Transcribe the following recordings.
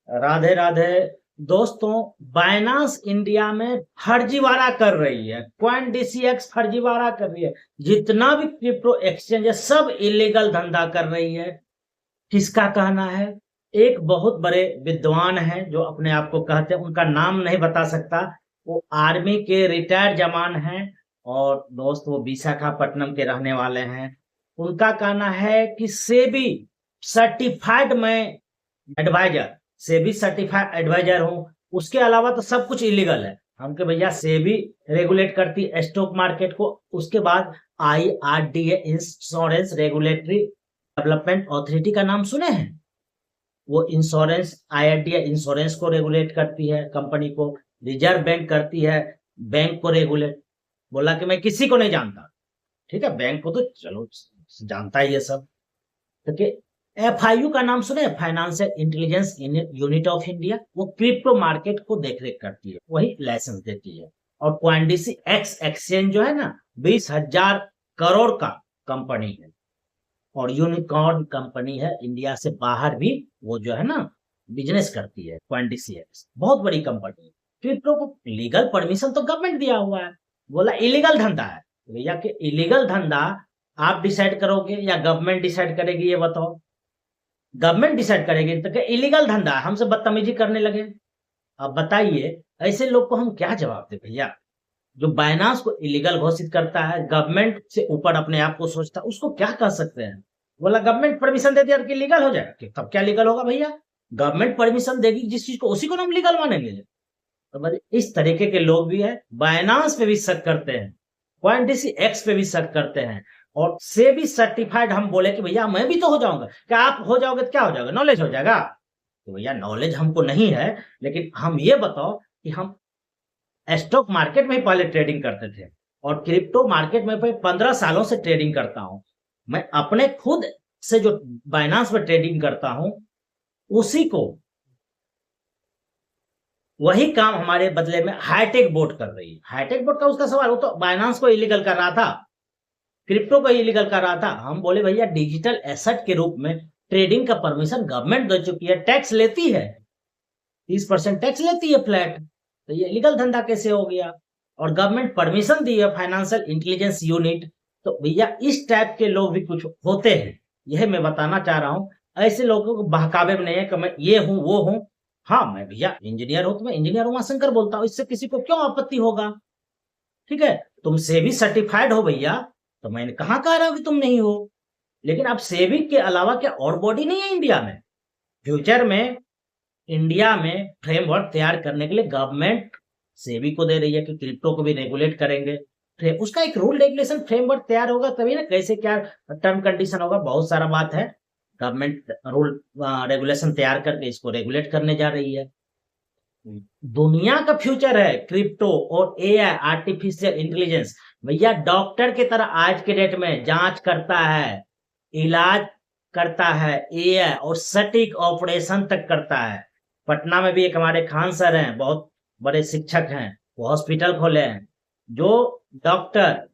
राधे राधे। दोस्तों, Binance India में फर्जीवाड़ा कर रही है, क्वाइन डीसीएक्स फर्जीवाड़ा कर रही है। जितना भी क्रिप्टो एक्सचेंज है सब इलीगल धंधा कर रही है। किसका कहना है? एक बहुत बड़े विद्वान हैं जो अपने आप को कहते हैं, उनका नाम नहीं बता सकता। वो आर्मी के रिटायर्ड जवान हैं और दोस्त वो विशाखापट्टनम के रहने वाले हैं। उनका कहना है कि सेबी सर्टिफाइड मैं एडवाइजर, सेबी सर्टिफाइड एडवाइजर हूँ, उसके अलावा तो सब कुछ इलीगल है। हम के भैया सेबी रेगुलेट करती है स्टॉक मार्केट को, उसके बाद IRDA insurance regulatory development authority का नाम सुने हैं? वो इंश्योरेंस IRDA इंश्योरेंस को रेगुलेट करती है, कंपनी को। रिजर्व बैंक करती है बैंक को रेगुलेट। बोला कि मैं किसी को नहीं जानता, ठीक है, बैंक को तो चलो जानता ही है सब। तो FIU का नाम सुने? Financial intelligence unit of India. वो क्रिप्टो मार्केट को देखरेख करती है, वही लाइसेंस देती है। और क्वांडिसी एक्स एक्सचेंज जो है ना, 20,000 करोड़ का कंपनी है और यूनिकॉर्न कंपनी है। इंडिया से बाहर भी वो जो है ना बिजनेस करती है। क्वांडिसी एक्स बहुत बड़ी कंपनी है। क्रिप्टो को लीगल परमिशन तो गवर्नमेंट दिया हुआ है। बोला इलीगल धंधा है। भैया कि इलीगल धंधा आप डिसाइड करोगे या गवर्नमेंट डिसाइड करेगी, ये बताओ। गवर्नमेंट डिसाइड करेगी तो क्या इलीगल धंधा है? हमसे बदतमीजी करने लगे। अब बताइए ऐसे लोग को हम क्या जवाब दे भैया? जो बाइनांस को इलीगल घोषित करता है, गवर्नमेंट से ऊपर अपने आप को सोचता है, उसको क्या कह सकते हैं? बोला गवर्नमेंट परमिशन दे दिया कि लीगल हो जाएगा, कि तब क्या लीगल होगा भैया? गवर्नमेंट परमिशन देगी जिस चीज को, उसी को हम लीगल मानेंगे। तो इस तरीके के लोग भी है। बाइनांस पे भी शक करते हैं, क्वांटिसी एक्स पे भी शक करते हैं, और से भी सर्टिफाइड हम बोले कि भैया मैं भी तो हो जाऊंगा। क्या आप हो जाओगे तो क्या हो जाएगा? नॉलेज हो जाएगा? तो भैया नॉलेज हमको नहीं है, लेकिन हम ये बताओ कि हम स्टॉक मार्केट में ही पहले ट्रेडिंग करते थे और क्रिप्टो मार्केट में 15 सालों से ट्रेडिंग करता हूं। मैं अपने खुद से जो बाइनांस में ट्रेडिंग करता हूं, उसी को वही काम हमारे बदले में हाईटेक बोर्ड कर रही है। हाईटेक बोर्ड का उसका सवाल, वो तो बाइनांस को इलीगल कर रहा था, क्रिप्टो को इलीगल कर रहा था। हम बोले भैया डिजिटल एसेट के रूप में ट्रेडिंग का परमिशन गवर्नमेंट दे चुकी है, टैक्स लेती है, 30% टैक्स लेती है फ्लैट। तो ये इलीगल धंधा कैसे हो गया? और गवर्नमेंट परमिशन दी है फाइनेंशियल इंटेलिजेंस यूनिट। तो भैया इस टाइप के लोग भी कुछ होते हैं, यह मैं बताना चाह रहा हूं। ऐसे लोगों को बहकावे में नहीं है कि मैं ये हूं वो हूं। हाँ, मैं भैया इंजीनियर हूं तो मैं इंजीनियर उमाशंकर बोलता हूं, इससे किसी को क्यों आपत्ति होगा? ठीक है, तुम सेबी सर्टिफाइड हो भैया, तो मैंने कहाँ कह रहा हूं कि तुम नहीं हो। लेकिन अब सेबी के अलावा क्या और बॉडी नहीं है इंडिया में? फ्यूचर में इंडिया में फ्रेमवर्क तैयार करने के लिए गवर्नमेंट सेबी को दे रही है कि क्रिप्टो को भी रेगुलेट करेंगे। उसका एक रूल रेगुलेशन फ्रेमवर्क तैयार होगा तभी ना, कैसे क्या टर्म कंडीशन होगा, बहुत सारा बात है। गवर्नमेंट रूल रेगुलेशन तैयार करके इसको रेगुलेट करने जा रही है। दुनिया का फ्यूचर है क्रिप्टो और AI, आर्टिफिशियल इंटेलिजेंस। भैया डॉक्टर की तरह आज के डेट में जांच करता है, इलाज करता है AI, और सटीक ऑपरेशन तक करता है। पटना में भी एक हमारे खान सर हैं, बहुत बड़े शिक्षक हैं, वो हॉस्पिटल खोले हैं। जो डॉक्टर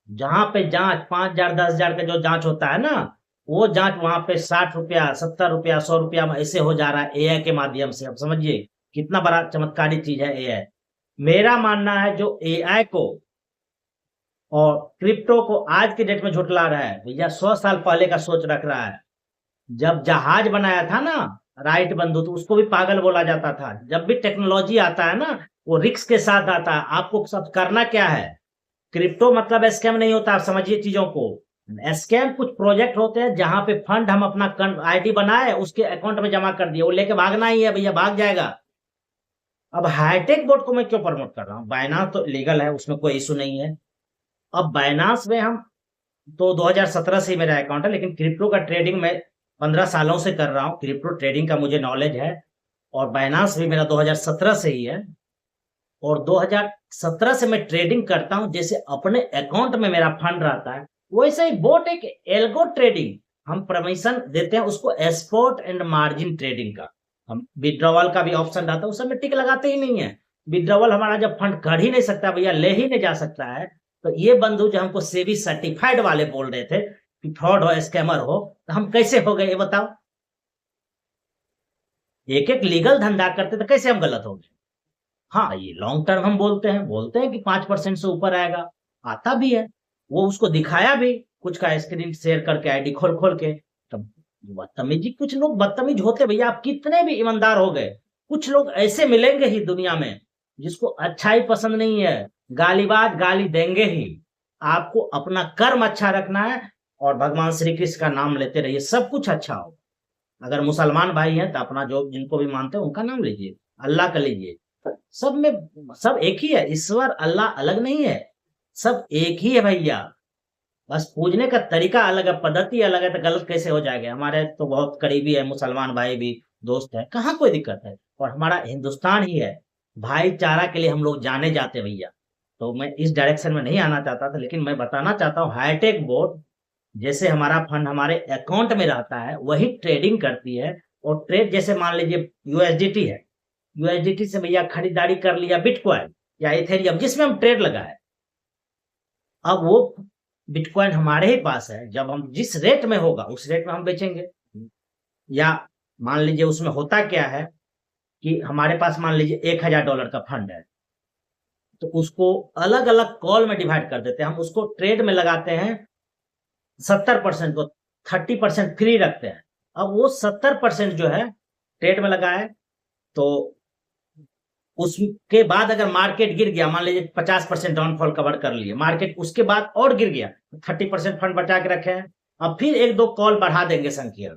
जहां पे जांच 5,000 10,000 का जो जांच होता है ना, वो जांच वहां पे 60 रुपया 70 रुपया 100 रुपया में ऐसे हो जा रहा है AI के माध्यम से। अब समझिए कितना बड़ा चमत्कारी चीज है AI। मेरा मानना है जो AI को और क्रिप्टो को आज के डेट में झुटला रहा है, भैया 100 साल पहले का सोच रख रहा है। जब जहाज बनाया था ना राइट बंधु, तो उसको भी पागल बोला जाता था। जब भी टेक्नोलॉजी आता है ना, वो रिस्क के साथ आता है। आपको सब करना क्या है? क्रिप्टो मतलब स्कैम नहीं होता, आप समझिए चीजों को। स्कैम कुछ प्रोजेक्ट होते हैं जहां पे फंड हम अपना आईडी बनाए, उसके अकाउंट में जमा कर दिए, वो लेके भागना ही है भैया, भाग जाएगा। अब हाईटेक बोर्ड को मैं क्यों प्रमोट कर रहा हूँ? बाइनांस तो लीगल है, उसमें कोई इशू नहीं है। अब बाइनांस में हम तो 2017 से ही मेरा अकाउंट है, लेकिन क्रिप्टो का ट्रेडिंग मैं 15 सालों से कर रहा हूँ। क्रिप्टो ट्रेडिंग का मुझे नॉलेज है, और बाइनांस भी मेरा 2017 से ही है। और 2017 से मैं ट्रेडिंग करता हूं। जैसे अपने अकाउंट में मेरा फंड रहता है, वैसे ही बोट एक एल्गो ट्रेडिंग हम परमिशन देते हैं उसको, स्पॉट एंड मार्जिन ट्रेडिंग का। हम विड्रॉवल का भी ऑप्शन रहता है, उस समय टिक लगाते ही नहीं है। विड्रॉवल हमारा जब फंड कर ही नहीं सकता भैया, ले ही नहीं जा सकता है। तो ये बंधु जो हमको सेबी सर्टिफाइड वाले बोल रहे थे कि फ्रॉड हो स्कैमर हो, तो हम कैसे हो गए ये बताओ? एक एक लीगल धंधा करते तो कैसे हम गलत हो गए? हाँ, ये लॉन्ग टर्म हम बोलते हैं कि 5% से ऊपर आएगा, आता भी है। वो उसको दिखाया भी कुछ का स्क्रीन शेयर करके आईडी खोल खोल के। तब बदतमीजी, कुछ लोग बदतमीज होते भैया, आप कितने भी ईमानदार हो गए, कुछ लोग ऐसे मिलेंगे ही दुनिया में जिसको अच्छाई पसंद नहीं है, गालीबाज गाली देंगे ही। आपको अपना कर्म अच्छा रखना है और भगवान श्री कृष्ण का नाम लेते रहिए, सब कुछ अच्छा हो। अगर मुसलमान भाई हैं तो अपना जो जिनको भी मानते हैं उनका नाम लीजिए, अल्लाह का लीजिए। सब में सब एक ही है, ईश्वर अल्लाह अलग नहीं है, सब एक ही है भैया। बस पूजने का तरीका अलग है, पद्धति अलग है, तो गलत कैसे हो जाएगा? हमारे तो बहुत करीबी है मुसलमान भाई भी, दोस्त है, कहाँ कोई दिक्कत है। और हमारा हिंदुस्तान ही है, भाईचारा के लिए हम लोग जाने जाते हैं भैया। तो मैं इस डायरेक्शन में नहीं आना चाहता था, लेकिन मैं बताना चाहता हूँ हाईटेक बोर्ड जैसे हमारा फंड हमारे अकाउंट में रहता है वही ट्रेडिंग करती है। और ट्रेड जैसे मान लीजिए यूएसडीटी है, यूएसडीटी से भैया खरीदारी कर लिया बिटकॉइन या इथेरियम जिसमें हम ट्रेड लगाए, अब वो बिटकॉइन हमारे ही पास है, जब हम जिस रेट में होगा उस रेट में हम बेचेंगे। या मान लीजिए उसमें होता क्या है कि हमारे पास मान लीजिए $1000 का फंड है, तो उसको अलग अलग कॉल में डिवाइड कर देते हैं, हम उसको ट्रेड में लगाते हैं 70% को, 30% फ्री रखते हैं। अब वो 70% जो है ट्रेड में लगा है, तो उसके बाद अगर मार्केट गिर गया, मान लीजिए 50% डाउनफॉल कवर कर लिए मार्केट, उसके बाद और गिर गया, 30% फंड बचा के रखे हैं, अब फिर एक दो कॉल बढ़ा देंगे संख्या,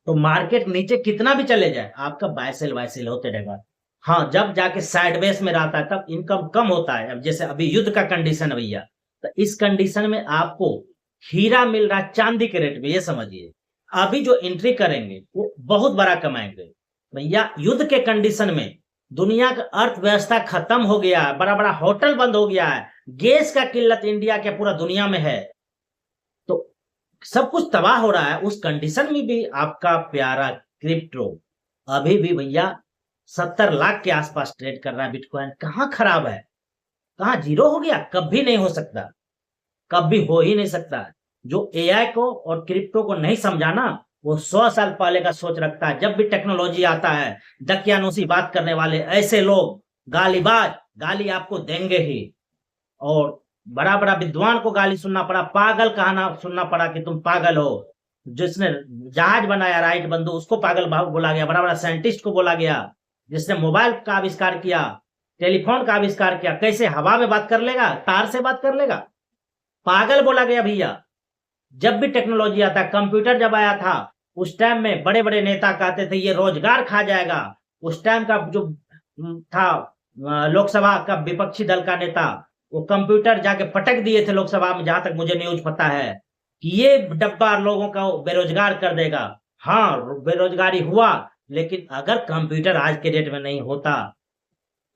तो मार्केट नीचे कितना भी चले जाए आपका बाय सेल होते रहेगा। हाँ, जब जाके साइडवेज में रहता है तब इनकम कम होता है। अब जैसे अभी युद्ध का कंडीशन है भैया, तो इस कंडीशन में आपको हीरा मिल रहा है चांदी के रेट में, ये समझिए। अभी जो एंट्री करेंगे वो बहुत बड़ा कमाएंगे भैया। युद्ध के कंडीशन में दुनिया का अर्थव्यवस्था खत्म हो गया है, बड़ा बड़ा होटल बंद हो गया है, गैस का किल्लत इंडिया के पूरा दुनिया में है, तो सब कुछ तबाह हो रहा है। उस कंडीशन में भी आपका प्यारा क्रिप्टो अभी भी भैया 70 लाख के आसपास ट्रेड कर रहा है। बिटकॉइन कहाँ खराब है, कहाँ जीरो हो गया? कभी नहीं हो सकता, कभी हो ही नहीं सकता। जो एआई को और क्रिप्टो को नहीं समझाना, वो 100 साल पहले का सोच रखता है। जब भी टेक्नोलॉजी आता है, दकियानूसी बात करने वाले ऐसे लोग गालीबाज गाली आपको देंगे ही। और बड़ा बड़ा विद्वान को गाली सुनना पड़ा, पागल कहना सुनना पड़ा कि तुम पागल हो। जिसने जहाज बनाया राइट बंधु, उसको पागल बोला गया। बड़ा बड़ा साइंटिस्ट को बोला गया, जिसने मोबाइल का आविष्कार किया, टेलीफोन का आविष्कार किया, कैसे हवा में बात कर लेगा, तार से बात कर लेगा, पागल बोला गया भैया। जब भी टेक्नोलॉजी आता है, कंप्यूटर जब आया था उस टाइम में बड़े बड़े नेता कहते थे ये रोजगार खा जाएगा। उस टाइम का जो था लोकसभा का विपक्षी दल का नेता, वो कंप्यूटर जाके पटक दिए थे लोकसभा में, जहां तक मुझे न्यूज पता है, कि ये डब्बा लोगों का बेरोजगार कर देगा। हाँ, बेरोजगारी हुआ, लेकिन अगर कंप्यूटर आज के डेट में नहीं होता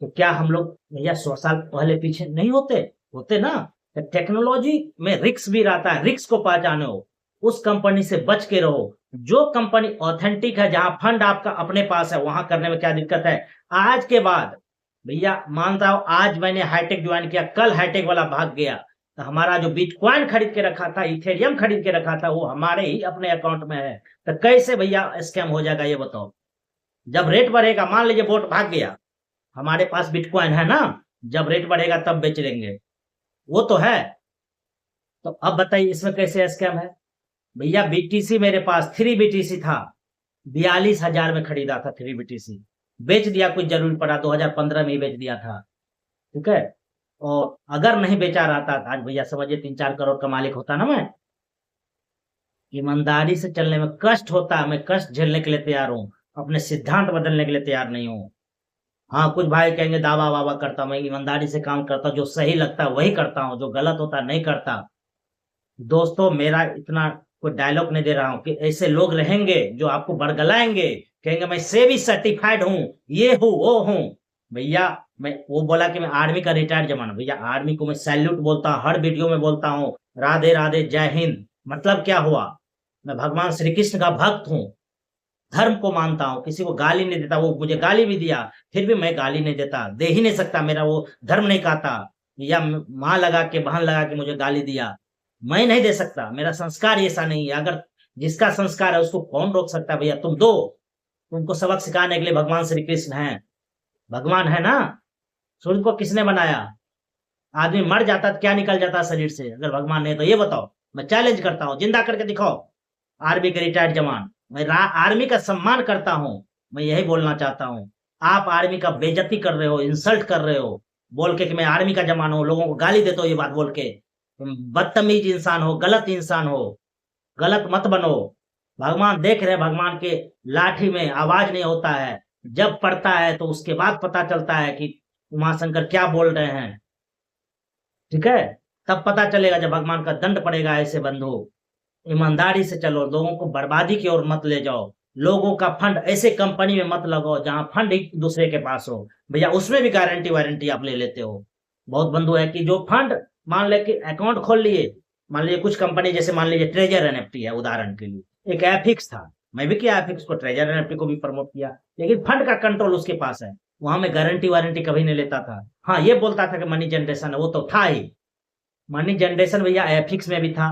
तो क्या हम लोग भैया 100 साल पहले पीछे नहीं होते ना। तो टेक्नोलॉजी में रिस्क भी रहता है, रिस्क को पहचानो, उस कंपनी से बच के रहो। जो कंपनी ऑथेंटिक है, जहां फंड आपका अपने पास है, वहां करने में क्या दिक्कत है? आज के बाद भैया मानता हूं, आज मैंने हाईटेक ज्वाइन किया, कल हाईटेक वाला भाग गया, तो हमारा जो बिटकॉइन खरीद के रखा था, इथेरियम खरीद के रखा था, वो हमारे ही अपने अकाउंट में है। तो कैसे भैया स्कैम हो जाएगा ये बताओ? जब रेट बढ़ेगा, मान लीजिए बोट भाग गया, हमारे पास बिटकॉइन है ना, जब रेट बढ़ेगा तब बेच लेंगे, वो तो है। तो अब बताइए इसमें कैसे स्कैम है? भैया बीटीसी मेरे पास 3 बीटीसी था, 42,000 में खरीदा था 3 बीटीसी, बेच दिया, कुछ जरूरी पड़ा 2015 में ही बेच दिया था, ठीक है। और अगर नहीं बेचा रहता आज भैया समझिए 3-4 करोड़ का मालिक होता ना मैं। ईमानदारी से चलने में कष्ट होता है, मैं कष्ट झेलने के लिए तैयार हूँ, अपने सिद्धांत बदलने के लिए तैयार नहीं हूँ। हाँ, कुछ भाई कहेंगे दावा वावा करता, मैं ईमानदारी से काम करता, जो सही लगता है वही करता हूँ, जो गलत होता है नहीं करता। दोस्तों, मेरा इतना कोई डायलॉग नहीं दे रहा हूँ कि ऐसे लोग रहेंगे जो आपको बरगलाएंगे, कहेंगे मैं सेबी सर्टिफाइड हूँ, ये हूँ वो हूँ। भैया मैं वो बोला कि मैं आर्मी का रिटायर्ड जवान, भैया आर्मी को मैं सैल्यूट बोलता हूँ, हर वीडियो में बोलता हूँ, राधे राधे जय हिंद। मतलब क्या हुआ? मैं भगवान श्री कृष्ण का भक्त हूँ, धर्म को मानता हूँ, किसी को गाली नहीं देता। वो मुझे गाली भी दिया, फिर भी मैं गाली नहीं देता, दे ही नहीं सकता, मेरा वो धर्म नहीं कहता। या माँ लगा के, बहन लगा के मुझे गाली दिया, मैं नहीं दे सकता, मेरा संस्कार ऐसा नहीं है। अगर जिसका संस्कार है उसको कौन रोक सकता है? भैया तुम दो, उनको सबक सिखाने के लिए भगवान श्री कृष्ण हैं, भगवान है ना। सूर्य को किसने बनाया? आदमी मर जाता तो क्या निकल जाता शरीर से अगर भगवान नहीं? तो ये बताओ, मैं चैलेंज करता हूँ, जिंदा करके दिखाओ आर्मी के रिटायर्ड जवान। मैं आर्मी का सम्मान करता हूँ, मैं यही बोलना चाहता हूँ। आप आर्मी का बेइज्जती कर रहे हो, इंसल्ट कर रहे हो, बोल के कि मैं आर्मी का जवान हूँ, लोगों को गाली देते हो ये बात बोल के। तुम बदतमीज इंसान हो, गलत इंसान हो, गलत मत बनो। भगवान देख रहे हैं, भगवान के लाठी में आवाज नहीं होता है, जब पड़ता है तो उसके बाद पता चलता है कि उमाशंकर क्या बोल रहे हैं, ठीक है? तब पता चलेगा जब भगवान का दंड पड़ेगा। ऐसे बंधु, ईमानदारी से चलो, लोगों को बर्बादी की ओर मत ले जाओ। लोगों का फंड ऐसे कंपनी में मत लगाओ जहां फंड एक दूसरे के पास हो, भैया उसमें भी गारंटी वारंटी आप ले लेते हो। बहुत बंधु है कि जो फंड, मान ले कि अकाउंट खोल लिए, मान लीजिए कुछ कंपनी, जैसे मान लीजिए ट्रेजर एनएफटी है उदाहरण के लिए, एक एफिक्स था, मैं भी किया एफिक्स को, ट्रेजर एनएफटी को भी प्रमोट किया, लेकिन फंड का कंट्रोल उसके पास है, वहां में गारंटी वारंटी कभी नहीं लेता था। हाँ, ये बोलता था कि मनी जनरेशन है, वो तो था ही मनी जनरेशन, भैया एफिक्स में भी था,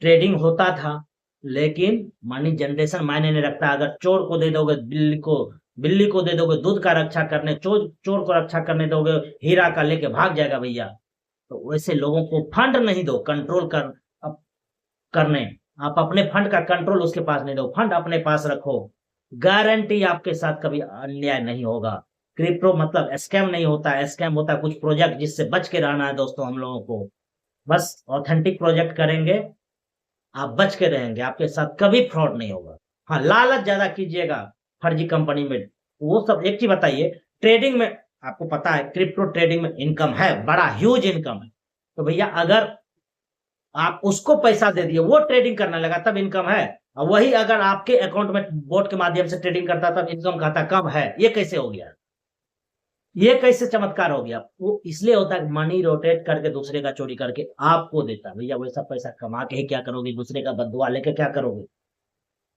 ट्रेडिंग होता था, लेकिन मनी जनरेशन मायने नहीं रखता। अगर चोर को दे दोगे बिल्ली को दे दोगे दूध का रक्षा करने, चोर को रक्षा करने दोगे, हीरा का लेके भाग जाएगा भैया। तो वैसे लोगों को फंड नहीं दो, कंट्रोल करने। आप अपने फंड का कंट्रोल उसके पास नहीं दो, फंड अपने पास रखो, गारंटी आपके साथ कभी अन्याय नहीं होगा। क्रिप्टो मतलब स्कैम नहीं होता है, स्कैम होता है कुछ प्रोजेक्ट जिससे बच के रहना है दोस्तों हम लोगों को। बस ऑथेंटिक प्रोजेक्ट करेंगे, आप बच के रहेंगे, आपके साथ कभी फ्रॉड नहीं होगा। हाँ, लालच ज्यादा कीजिएगा फर्जी कंपनी में, वो सब एक चीज बताइए। ट्रेडिंग में आपको पता है, क्रिप्टो ट्रेडिंग में इनकम है, बड़ा ह्यूज इनकम है। तो भैया अगर आप उसको पैसा दे दिए, वो ट्रेडिंग करने लगा, तब इनकम है। और वही अगर आपके अकाउंट में बोट के माध्यम से ट्रेडिंग करता, तब इनकम कहता कम है। ये कैसे हो गया? ये कैसे चमत्कार हो गया? वो इसलिए होता है, मनी रोटेट करके दूसरे का चोरी करके आपको देता। भैया वैसा पैसा कमा के ही क्या करोगे? दूसरे का बदुआ लेके क्या करोगे?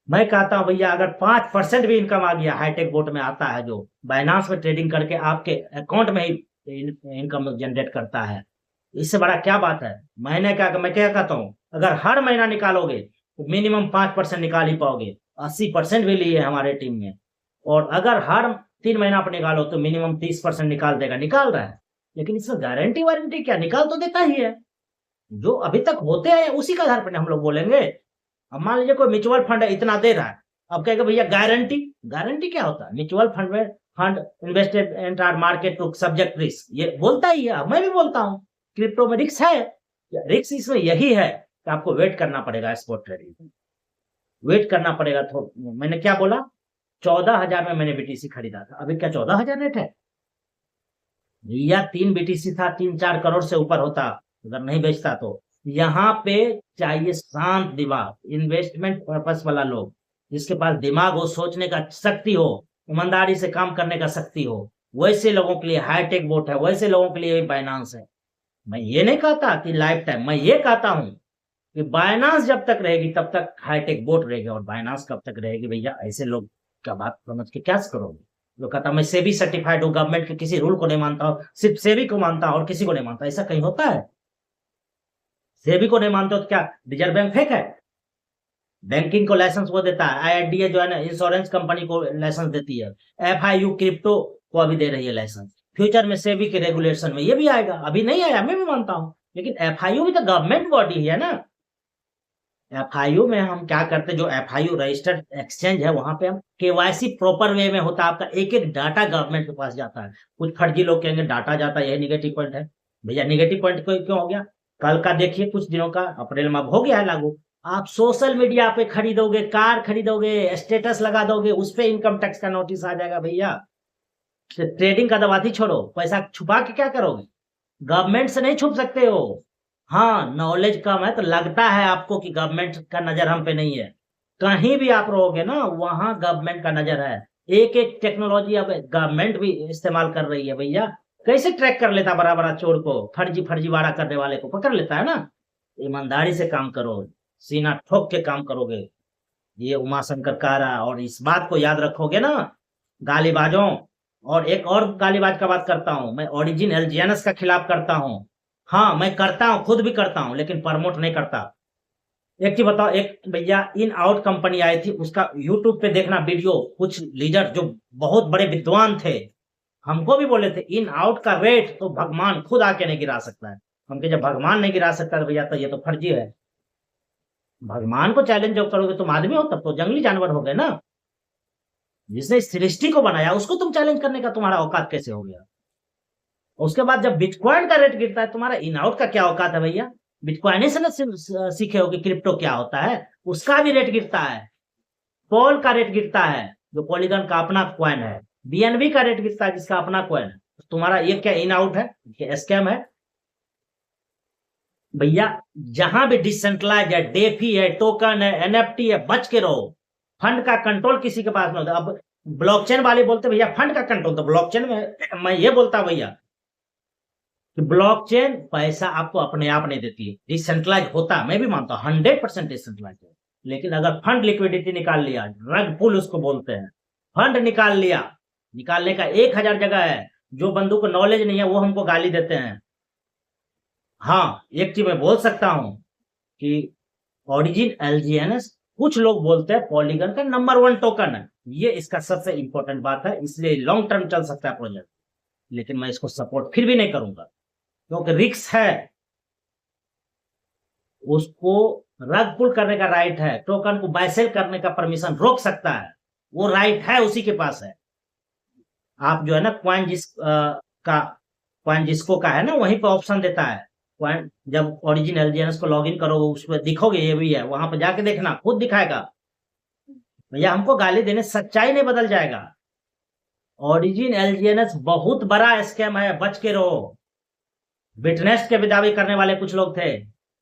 मैं कहता हूं भैया, अगर 5% भी इनकम आ गया, हाईटेक बोट में आता है जो बाइनांस में ट्रेडिंग करके आपके अकाउंट में ही इनकम जनरेट करता है, इससे बड़ा क्या बात है? मैं क्या कहता हूँ, अगर हर महीना निकालोगे तो मिनिमम 5% निकाल ही पाओगे। 80% भी लिए हमारे टीम में, और अगर हर 3 महीना आप निकालो तो मिनिमम 30% निकाल देगा, निकाल रहा है। लेकिन इसमें गारंटी वारंटी क्या? निकाल तो देता ही है। जो अभी तक होते हैं उसी के आधार पर हम लोग बोलेंगे। अब मान लीजिए कोई म्यूचुअल फंड है, इतना दे रहा है, अब कहेगा भैया गारंटी। गारंटी क्या होता है? म्यूचुअल फंड में fund invested entire market to subject risk, ये बोलता ही है, मैं भी बोलता हूँ। क्रिप्टो में रिस्क है, रिस्क इसमें यही है कि आपको वेट करना पड़ेगा, स्पॉट ट्रेडिंग वेट करना पड़ेगा। तो मैंने क्या बोला, 14,000 में मैंने बीटीसी खरीदा था, अभी क्या 14,000 रेट है? या 3 बीटीसी था, 3-4 करोड़ से ऊपर होता अगर नहीं बेचता तो। यहाँ पे चाहिए शांत दिमाग, इन्वेस्टमेंट पर्पस वाला लोग, जिसके पास दिमाग हो, सोचने का शक्ति हो, ईमानदारी से काम करने का शक्ति हो, वैसे लोगों के लिए हाईटेक बोट है, वैसे लोगों के लिए बाइनांस है। मैं ये नहीं कहता कि लाइफ टाइम, मैं ये कहता हूं कि बाइनांस जब तक रहेगी तब तक हाईटेक बोट रहेगी, और बाइनांस कब तक रहेगी भैया? ऐसे लोग का बात समझ के क्या करोगे? जो कहता मैं सेबी सर्टिफाइड हूँ, गवर्नमेंट के किसी रूल को नहीं मानता हूँ, सिर्फ सेबी को मानता हूँ और किसी को नहीं मानता, ऐसा कहीं होता है? सेबी को नहीं मानते हो तो क्या रिजर्व बैंक फेक है? बैंकिंग को लाइसेंस वो देता है, आईआरडीए जो है ना इंश्योरेंस कंपनी को लाइसेंस देती है, एफआईयू क्रिप्टो को अभी दे रही है लाइसेंस, फ्यूचर में सेबी के रेगुलेशन में ये भी आएगा। अभी नहीं आया, मैं भी मानता हूँ, लेकिन एफआईयू भी तो गवर्नमेंट बॉडी है ना। एफआईयू में हम क्या करते हैं, जो एफआईयू रजिस्टर्ड एक्सचेंज है, वहां पे हम केवाईसी प्रॉपर वे में होता है, आपका एक एक डाटा गवर्नमेंट के पास जाता है। कुछ फर्जी लोग कहेंगे डाटा जाता है, यही निगेटिव पॉइंट है। भैया निगेटिव पॉइंट क्यों हो गया? कल का देखिए, कुछ दिनों का, अप्रैल में हो गया है लागू। आप सोशल मीडिया पे खरीदोगे, कार खरीदोगे, स्टेटस लगा दोगे, उस पे इनकम टैक्स का नोटिस आ जाएगा भैया। ट्रेडिंग का दबाती छोड़ो, पैसा छुपा के क्या करोगे? गवर्नमेंट से नहीं छुप सकते हो। हाँ, नॉलेज कम है तो लगता है आपको कि गवर्नमेंट का नजर हम पे नहीं है। कहीं भी आप रहोगे ना, वहां गवर्नमेंट का नजर है। एक एक टेक्नोलॉजी अब गवर्नमेंट भी इस्तेमाल कर रही है भैया। कैसे ट्रैक कर लेता बड़ा बड़ा चोर को, फर्जीवाड़ा करने वाले को पकड़ लेता है ना। ईमानदारी से काम करो, सीना ठोक के काम करोगे, ये उमाशंकर कह रहा। और इस बात को याद रखोगे ना गालीबाजों। और एक और गालीबाज का बात करता हूं, मैं ओरिजिन एलजीएनएस का खिलाफ करता हूं। हाँ, मैं करता हूं, खुद भी करता हूं, लेकिन प्रमोट नहीं करता। एक चीज बताओ, एक भैया इन आउट कंपनी आई थी, उसका यूट्यूब पे देखना वीडियो, कुछ लीडर जो बहुत बड़े विद्वान थे हमको भी बोले थे इन आउट का रेट तो भगवान खुद आके नहीं गिरा सकता है। हम कहे जब भगवान नहीं गिरा सकता तो भैया तो ये तो फर्जी है। भगवान को चैलेंज जब करोगे तुम आदमी हो तब तो जंगली जानवर हो गए ना। जिसने इस सृष्टि को बनाया उसको तुम चैलेंज करने का तुम्हारा औकात कैसे हो गया। उसके बाद जब बिटकॉइन का रेट गिरता है, तुम्हारा इन आउट का क्या औकात है भैया। बिटकॉइन से ना सीखे हो कि क्रिप्टो क्या होता है, उसका भी रेट गिरता है। पॉल का रेट गिरता है जो पॉलीगन का अपना कॉइन है। बीएनबी का रेट गिरता है जिसका अपना कॉइन है। तुम्हारा ये क्या इन आउट है, ये स्कैम है भैया। जहां भी डिसेंट्रलाइज है, डेफी है, टोकन है, एनएफटी है, बच के रहो। फंड का कंट्रोल किसी के पास में होता। अब ब्लॉकचेन वाले बोलते भैया फंड का कंट्रोल, तो ब्लॉकचेन में मैं ये बोलता भैया कि ब्लॉकचेन पैसा आपको अपने आप नहीं देती है, डिसेंट्रलाइज होता है, मैं भी मानता हूँ 100% डिसेंट्रलाइज है। लेकिन अगर फंड लिक्विडिटी निकाल लिया, रग पुल उसको बोलते हैं, फंड निकाल लिया, निकालने का 1000 जगह है। जो बंदू को नॉलेज नहीं है वो हमको गाली देते हैं। हाँ, एक चीज मैं बोल सकता हूं कि ओरिजिन एलजीएनएस कुछ लोग बोलते हैं पॉलीगन का नंबर 1 टोकन है। ये इसका सबसे इंपॉर्टेंट बात है, इसलिए लॉन्ग टर्म चल सकता है प्रोजेक्ट। लेकिन मैं इसको सपोर्ट फिर भी नहीं करूंगा क्योंकि रिस्क है। उसको रग पुल करने का राइट है, टोकन को बाय सेल करने का परमिशन रोक सकता है, वो राइट है उसी के पास है। आप जो है ना कॉइन का कॉइन जिसको का है ना वहीं पे ऑप्शन देता है। कॉइन जब ओरिजिन एलजीएनएस को लॉगिन करोगे उस पर दिखोगे ये भी है, वहां पर जाके देखना खुद दिखाएगा। भैया हमको गाली देने सच्चाई नहीं बदल जाएगा। ओरिजिन एलजीएनएस बहुत बड़ा स्कैम है, बच के रहो। विटनेस के भी दावे करने वाले कुछ लोग थे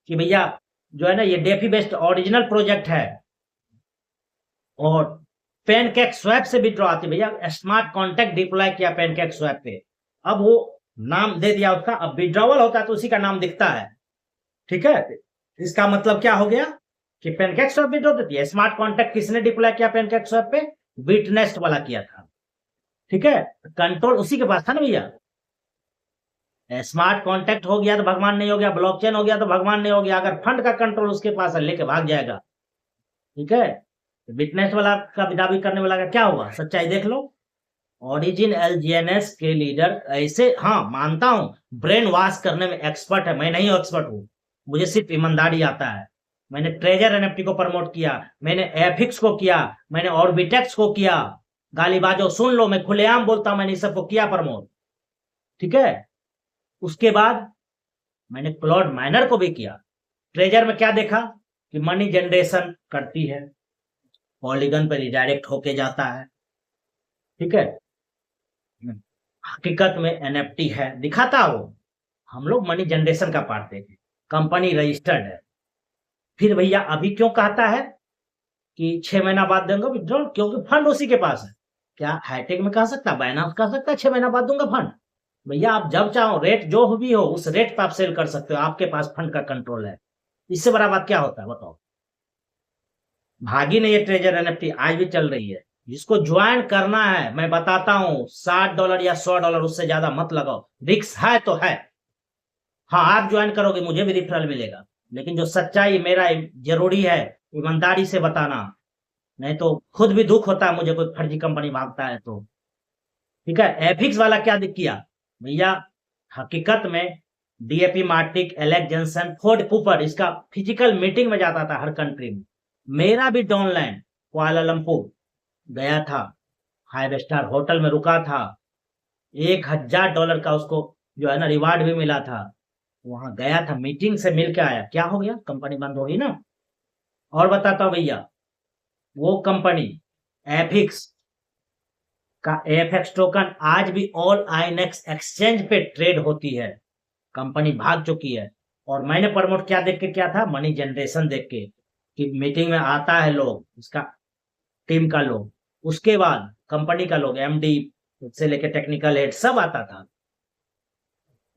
कि भैया जो है ना ये डेफी बेस्ड ओरिजिनल प्रोजेक्ट है और पेनकेक स्वैप से विड्रॉ आती। भैया स्मार्ट कॉन्टैक्ट डिप्लॉय किया पेनकेक स्वैप पे, अब वो नाम दे दिया उसका, अब विड्रॉवल होता है तो उसी का नाम दिखता है। ठीक है, इसका मतलब क्या हो गया कि पेनकेक स्वैप विड्रॉ देती है। स्मार्ट कॉन्टैक्ट किसने डिप्लॉय किया पेनकेक स्वैप पे, विटनेस वाला किया था। ठीक है, कंट्रोल उसी के पास था ना भैया। स्मार्ट कॉन्टैक्ट हो गया तो भगवान नहीं हो गया, ब्लॉकचेन हो गया तो भगवान नहीं हो गया। अगर फंड का कंट्रोल उसके पास है लेके भाग जाएगा। ठीक है, विटनेस वाला का दावी करने वाला का क्या हुआ, सच्चाई देख लो। ओरिजिन एलजीएनएस के लीडर ऐसे, हाँ मानता हूं ब्रेन वॉश करने में एक्सपर्ट है, मैं नहीं एक्सपर्ट हूं, मुझे सिर्फ ईमानदारी आता है। मैंने ट्रेजर एनएफटी को प्रमोट किया, मैंने एफिक्स को किया, मैंने ऑर्बिटेक्स को किया। गालीबाजो सुन लो, मैं खुलेआम बोलता हूं, मैंने सबको किया प्रमोट। ठीक है, उसके बाद मैंने क्लॉड माइनर को भी किया। ट्रेजर में क्या देखा कि मनी जनरेशन करती है, पॉलीगन पर रिडायरेक्ट होके जाता है। ठीक है, हकीकत में एनएफटी है, दिखाता वो। हम लोग मनी जनरेशन का पार्ट देखे, कंपनी रजिस्टर्ड है। फिर भैया अभी क्यों कहता है कि 6 महीना बाद देंगे विड्रॉल, क्योंकि फंड उसी के पास है। क्या हाईटेक में कह सकता है, बाइनांस कह सकता है 6 महीना बाद दूंगा फंड। भैया आप जब चाहो रेट जो भी हो उस रेट पर आप सेल कर सकते हो, आपके पास फंड का कंट्रोल है। इससे बड़ा बात क्या होता है बताओ। भागी नहीं है ट्रेजर एनएफटी, आज भी चल रही है। जिसको ज्वाइन करना है मैं बताता हूं $60 या $100, उससे ज्यादा मत लगाओ। रिक्स है तो है। हाँ आप ज्वाइन करोगे मुझे भी रिफरल मिलेगा, लेकिन जो सच्चाई मेरा जरूरी है ईमानदारी से बताना, नहीं तो खुद भी दुख होता है मुझे कोई फर्जी कंपनी भागता है तो। ठीक है, एफिक्स वाला क्या किया भैया, हकीकत में डीएपी मार्टिक, एलेक्स जेंसन, फोर्ड कूपर इसका फिजिकल मीटिंग में जाता था हर कंट्री में। मेरा भी डाउनलाइन कुआलालंपुर गया था, 5 स्टार होटल में रुका था, $1000 का उसको जो है ना रिवार्ड भी मिला था। वहां गया था, मीटिंग से मिल के आया, क्या हो गया, कंपनी बंद होगी ना। और बताता हूं भैया, वो कंपनी एफिक्स का एफएक्स टोकन आज भी ऑल आईनेक्स एक्सचेंज पे ट्रेड होती है। कंपनी भाग चुकी है। और मैंने प्रमोट क्या देख के किया था, मनी जनरेशन देख के, कि मीटिंग में आता है लोग, उसका टीम का लोग, उसके बाद कंपनी का लोग, एमडी से लेके टेक्निकल हेड सब आता था,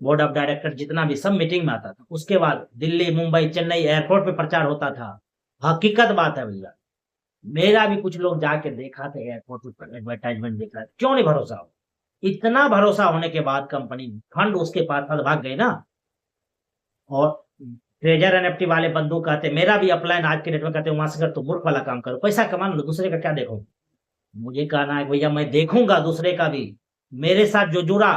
बोर्ड ऑफ डायरेक्टर जितना भी सब मीटिंग में आता था। उसके बाद दिल्ली, मुंबई, चेन्नई एयरपोर्ट पे प्रचार होता था। हकीकत बात है भैया, मेरा भी कुछ लोग जाके देखा था एयरपोर्ट पर एडवर्टाइजमेंट देख रहा था, क्यों नहीं भरोसा हो। इतना भरोसा होने के बाद कंपनी फंड उसके पास भाग गए ना। और ट्रेजर एनएफटी वाले बंधु कहते मेरा भी अपलाइन आज के डेट में कहते वहां से कर तो मूर्ख वाला काम करो, पैसा कमा लो, दूसरे का क्या देखो। मुझे कहना है भैया मैं देखूंगा दूसरे का भी, मेरे साथ जो जुड़ा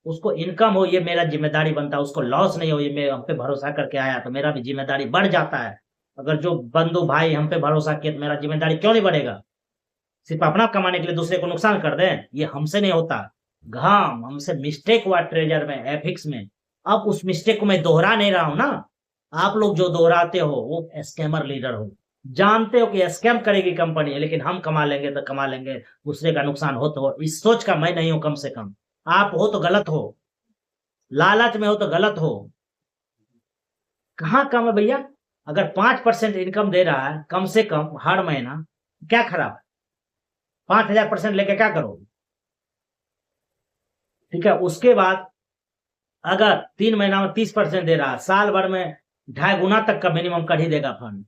उसको इनकम हो ये मेरा जिम्मेदारी बनता है, उसको लॉस नहीं हो ये मैं हम पे भरोसा करके आया तो मेरा भी जिम्मेदारी बढ़ जाता है। अगर जो बंधु भाई हम पे भरोसा किया तो मेरा जिम्मेदारी क्यों नहीं बढ़ेगा। सिर्फ अपना कमाने के लिए दूसरे को नुकसान कर दें, ये हमसे नहीं होता। घाम हमसे मिस्टेक हुआ ट्रेजर में, एफिक्स में, अब उस मिस्टेक को मैं दोहरा नहीं रहा हूं ना। आप लोग जो दोहराते हो वो स्कैमर लीडर हो, जानते हो कि स्कैम करेगी कंपनी है लेकिन हम कमा लेंगे तो कमा लेंगे, दूसरे का नुकसान हो तो हो, इस सोच का मैं नहीं हूं। कम से कम आप हो तो गलत हो, लालच में हो तो गलत हो। कहाँ कम है भैया, अगर 5% इनकम दे रहा है कम से कम हर महीना, क्या खराब है। 5,000% लेके क्या करोगे। ठीक है, उसके बाद अगर 3 महीना में 30% दे रहा है, साल भर में 2.5 गुना तक का मिनिमम कर ही देगा फंड,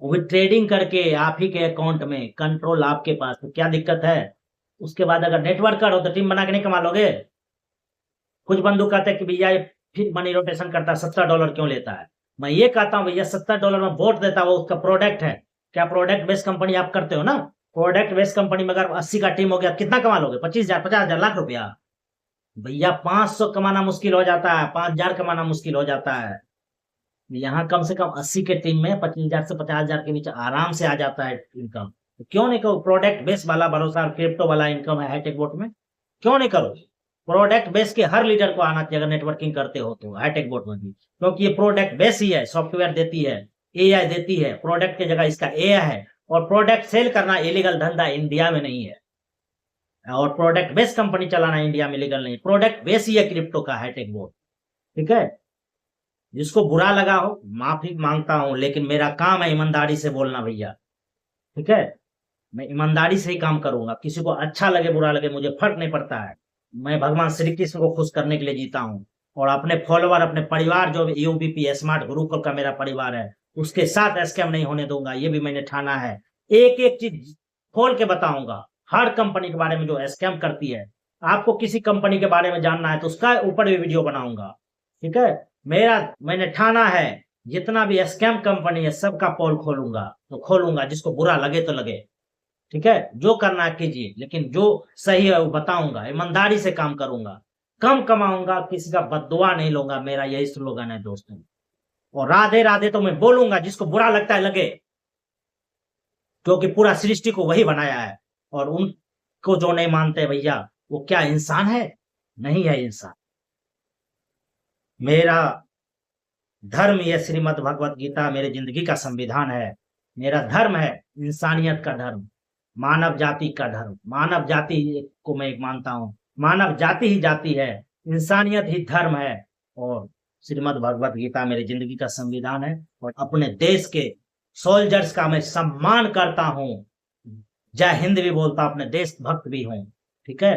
वो भी ट्रेडिंग करके आप ही के अकाउंट में, कंट्रोल आपके पास, तो क्या दिक्कत है। उसके बाद अगर नेटवर्कर हो तो टीम बना के नहीं कमा लोगे। कुछ बंधु कहते हैं कि भैया ये फिर मनी रोटेशन करता है, $70 क्यों लेता है। मैं ये कहता हूँ भैया $70 में वोट देता है वो उसका प्रोडक्ट है। क्या प्रोडक्ट बेस्ड कंपनी आप करते हो ना, प्रोडक्ट बेस्ड कंपनी में अगर 80 का टीम हो गया कितना कमा लोगे, 25,000, 50,000, लाख रुपया। भैया 500 कमाना मुश्किल हो जाता है, 5,000 कमाना मुश्किल हो जाता है। यहाँ कम से कम 80 के टीम में 25,000 से 50,000 के नीचे आराम से आ जाता है इनकम। तो क्यों नहीं करो, प्रोडक्ट बेस वाला भरोसा और क्रिप्टो वाला इनकम है हाईटेक बोट में, क्यों नहीं करो। प्रोडक्ट बेस के हर लीडर को आना चाहिए अगर नेटवर्किंग करते हो तो हाईटेक बोट में भी, क्योंकि ये प्रोडक्ट बेस ही है, सॉफ्टवेयर देती है, एआई देती है, प्रोडक्ट की जगह इसका एआई है। और प्रोडक्ट सेल करना इलीगल धंधा इंडिया में नहीं है, और प्रोडक्ट बेस कंपनी चलाना इंडिया में लीगल नहीं, प्रोडक्ट बेस ही है क्रिप्टो का हाईटेक बोट। ठीक है, जिसको बुरा लगा हो माफी मांगता हूं, लेकिन मेरा काम है ईमानदारी से बोलना भैया। ठीक है, मैं ईमानदारी से ही काम करूंगा, किसी को अच्छा लगे बुरा लगे मुझे फर्क नहीं पड़ता है। मैं भगवान श्री कृष्ण को खुश करने के लिए जीता हूँ, और अपने फॉलोवर, अपने परिवार जो यूबीपी स्मार्ट गुरुकुल का मेरा परिवार है उसके साथ स्कैम नहीं होने दूंगा, ये भी मैंने ठाना है। एक एक चीज खोल के बताऊंगा, हर कंपनी के बारे में जो स्कैम करती है। आपको किसी कंपनी के बारे में जानना है तो उसका ऊपर भी वीडियो बनाऊंगा। ठीक है, मैंने ठाना है जितना भी स्कैम कंपनी है सबका पोल खोलूंगा, तो खोलूंगा, जिसको बुरा लगे तो लगे। ठीक है, जो करना है कीजिए, लेकिन जो सही है वो बताऊंगा, ईमानदारी से काम करूंगा, कम कमाऊंगा, किसी का बददुआ नहीं लूंगा, मेरा यही स्लोगन है दोस्तों। और राधे राधे तो मैं बोलूंगा, जिसको बुरा लगता है लगे, क्योंकि पूरा सृष्टि को वही बनाया है। और उनको जो नहीं मानते भैया वो क्या इंसान है, नहीं है इंसान। मेरा धर्म यह श्रीमद् भगवत गीता मेरी जिंदगी का संविधान है। मेरा धर्म है इंसानियत का धर्म, मानव जाति का धर्म। मानव जाति को मैं एक मानता हूँ, मानव जाति ही जाति है, इंसानियत ही धर्म है। और श्रीमद् भगवत गीता मेरी जिंदगी का संविधान है। और अपने देश के सोल्जर्स का मैं सम्मान करता हूँ, जय हिंद भी बोलता, अपने देश भक्त भी हूँ। ठीक है,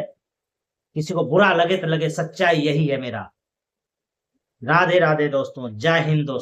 किसी को बुरा लगे तो लगे, सच्चाई यही है मेरा। राधे राधे दोस्तों, जय हिंद दोस्तों।